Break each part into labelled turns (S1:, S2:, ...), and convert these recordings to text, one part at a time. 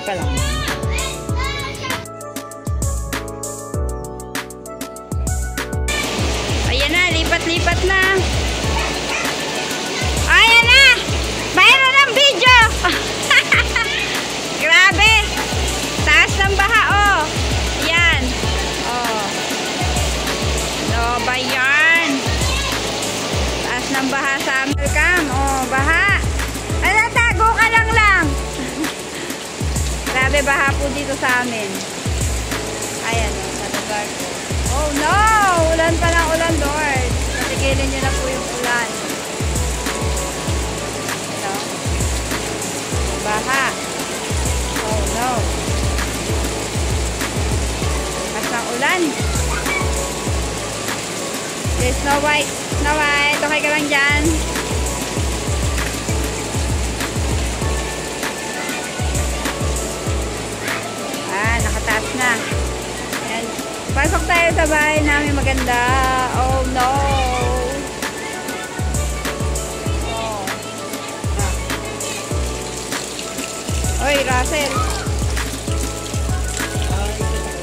S1: pa lang. Ayan na, lipat-lipat na. Ayan na! Mayroon ng video! Grabe! Taas ng baha, oh! Ayan. Oh. No ba yan? Taas ng baha sa Amelcam. Oh, baha. Ano, tago ka lang. Grabe, baha po dito sa amin. Ayan, oh, sa lugar ko. Oh no! Ulan pa ng ulan, Lord. Patigilin niyo na po yung ulan. Ito. Baha. Oh no. Mas ng ulan. There's Snow White. Snow White. Okay ka lang dyan. Nakataas na. Ayan. Pasok tayo sa bahay namin maganda. Oh no. Oh. Oy, Russell.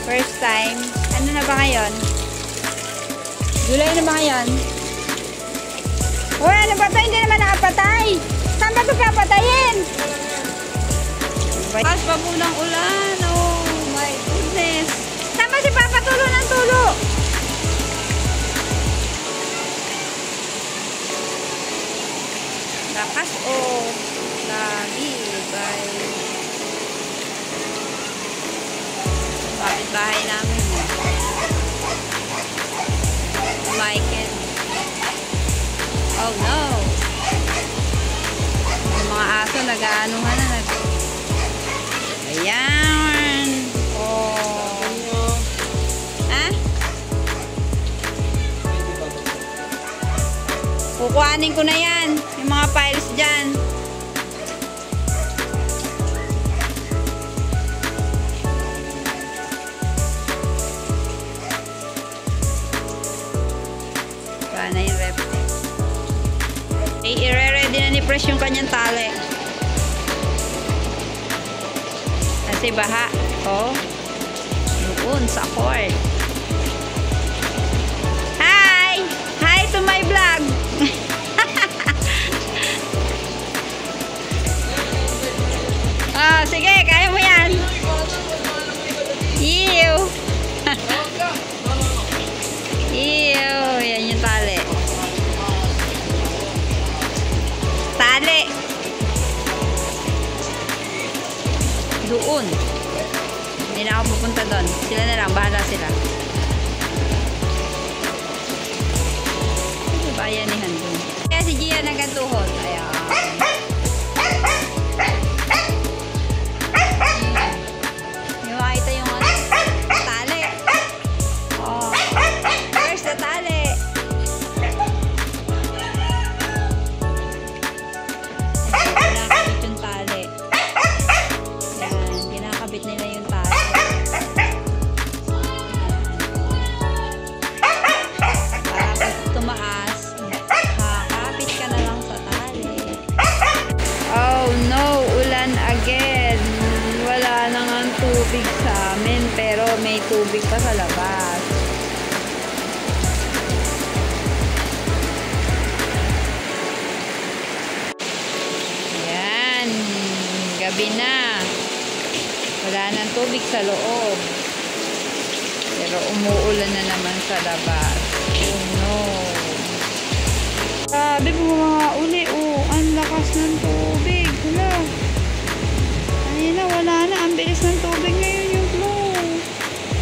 S1: First time. Ano na ba ngayon? July na ba ngayon? Uy, ano ba ito? Hindi naman nakapatay. Saan ba ito kapatayin? Pas pa po ng ulan. Oh my goodness. Saan ba si Papa tulo ng tulo? Lakas oh. Lagi. Bye. Bakit bahay namin? Michael. Oh no. Yung mga aso nag-aanuhan na. Ayan. Oh. Ha? Kukuhanin ko na yan. Yung mga files dyan. Na yung rep. I-re-ready na ni Press yung kanyang tali. Kasi baha. Oh. Doon sa court. Hi! Hi to my vlog! Oh, sige, kaya mo yan. Ew! Ew! Yan yung tali. Tali! Doon. Hindi na ako pupunta doon. Sila na lang. Bahala sila. Bayanihan doon. Kaya si Gia nagatuhod. Ayan. Yung makita yung tali. Oh. Where's the tali? Kinakabit yung tali. Yan. Kinakabit nila yung tali. Para pag tumaas, kakapit ka na lang sa tali. Oh no, ulan again. Wala nang ang tubig sa amin, pero may tubig pa sa labas. Yan, gabi na. Wala nang tubig sa loob. Pero umuulan na naman sa labas. Oh no. Grabe po mga uli. Oh, ang lakas ng tubig. Wala. Ayun na, wala na. Ang bilis ng tubig ngayon yung flow.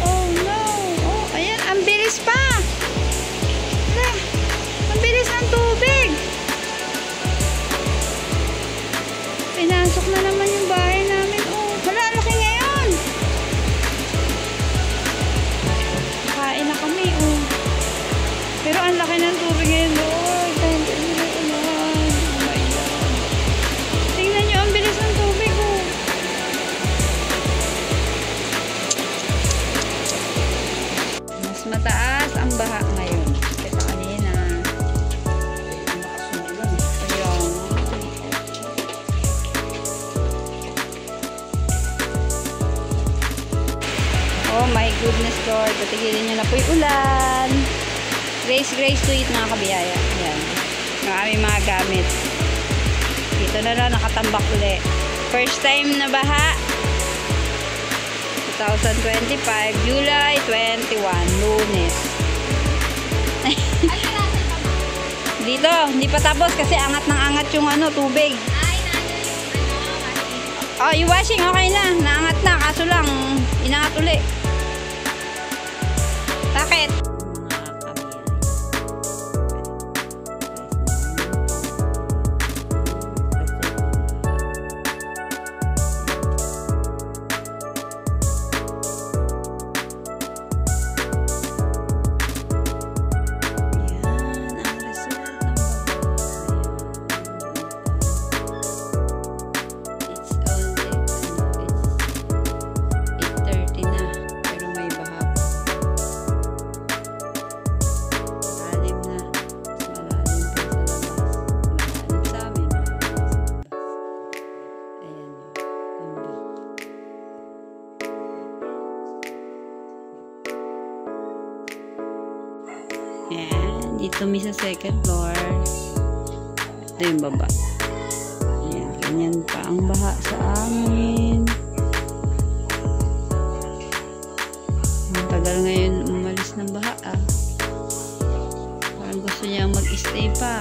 S1: Oh no. Oh, ayan. Ang bilis pa. Wala. Ang bilis ng tubig. Pinasok na naman yung bahay namin. Oh, wala. Ang laki ngayon. Kain na kami. Oh. Pero ang laki ng tubig ngayon. Lord, thank you. Oh my God. Tingnan nyo, ang bilis ng tubig. Oh. Mas mataas ang baha ngayon. Kaya kanina. Ayan. Goodness Lord, patigilin nyo na po yung ulan. Grace to it mga kabiyaya. Ayan. Yung aming mga gamit. Dito na lang, nakatambak ulit. First time na baha. 2025, July 21, Lunes. Dito, hindi pa tapos kasi angat ng angat yung tubig. Oh, yung washing okay na. Naangat na, kaso lang inangat uli. Bakit? Ayan, dito may sa second floor. Ito yung baba. Ayan, ganyan pa ang baha sa amin. Ang tagal ngayon umalis ng baha ah. Parang gusto niya mag-stay pa.